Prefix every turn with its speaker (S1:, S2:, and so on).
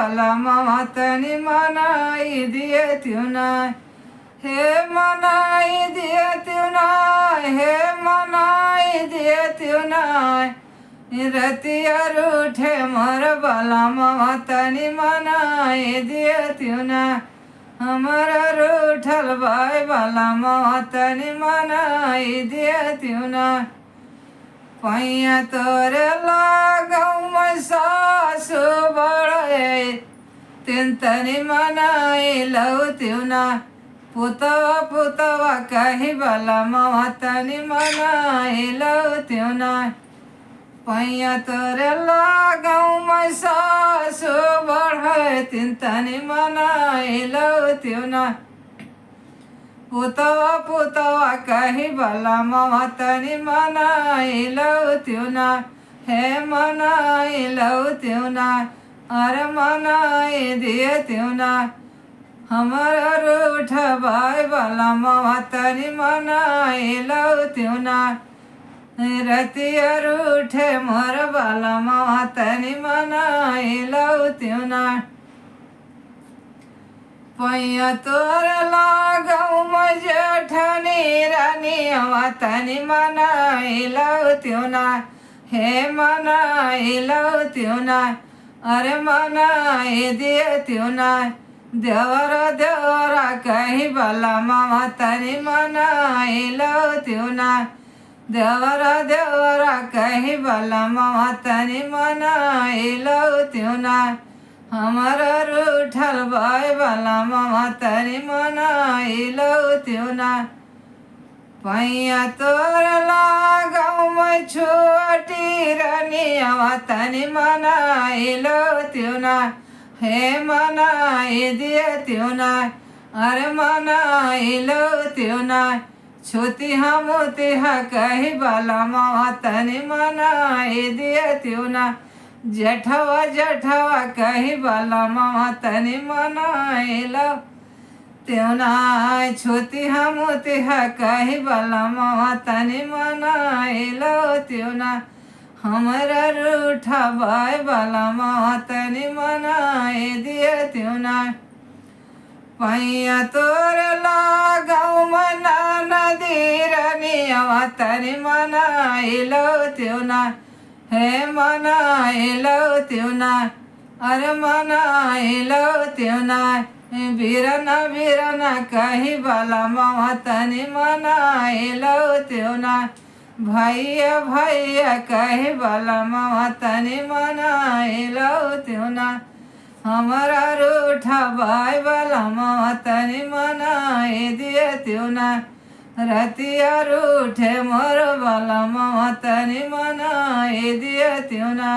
S1: वाला मामा तनी मनाई दिए त्यों ना, हे मनाई दिए त्यों ना, हे मनाई दिए त्यों ना। रतिया रूठे मोर वाला मामा तनी मनाई दिए त्यों ना, हमारा रूठल भाई वाला मामा तनी मनाई दिए त्यों ना। पैया तोरे लागऊ मैं सासु बड़े तिन तनी मनाई लऊ त्यों ना, पुतवा पुतवा कही वाला मामा तनी मनाई लऊ त्यों ना। पैया तोरे लागऊ मैं सासु बड़े तिन तनी मनाई लऊ त्यों ना, पुतवा पुतवा कही वाला मामा तनी मनाई लऊ त्यों ना, हे मनाई लऊ त्यों ना, अरे मनाई दिए त्यों ना। हमारा रूठ भाई वाला मामा तनी मनाई लऊ त्यों ना, रतिया रूठे मोर वाला मामा तनी मनाई लऊ त्यों ना। पैया तोर लागऊ मैं जेठनी रानी तनी मनाई लऊ त्यों ना, हे मनाई लऊ त्यों ना, अरे मनाई दिए त्यों ना। देवरा देवरा कही वाला मामा तनी मनाई लऊ त्यों ना, देवरा देवरा कही वाला मामा तनी मनाई लऊ त्यों ना। हमारा रूठल भाई वाला मामा तनी मनाई लऊ त्यों ना। पैया तोर लागऊ मैं छोटी रानी तनी मनाई लऊ त्यों ना, हे मनाई दिए त्यों ना, अरे मनाई लऊ त्यों ना। छोटी हम तिहा कही वाला मामा तनी मनाई दिए त्यों ना, जेठवा जेठवा कही वाला मामा तनी मनाई लऊ त्यों ना। छोटी हम तिहा कही वाला मामा तनी मनाई लऊ त्यों ना, हमारा रूठा भाई वाला मामा तनी मनाई दिए त्यों ना। पैया तोर लागऊ मैं नदी रानी तनी मनाई लऊ त्यों ना, हे मनाई लऊ त्यों ना, अरे मनाई लऊ त्यों ना। बीरना बीरना कही वाला मामा तनी मनाई लऊ त्यों ना, भैया भैया कही वाला मामा तनी मनाई लऊ त्यों ना। हमारा रूठा भाई वाला मामा तनी मनाई दिए त्यों ना, रतिया रूठे मोर वाला मामा तनी मनाई दिए त्यों ना।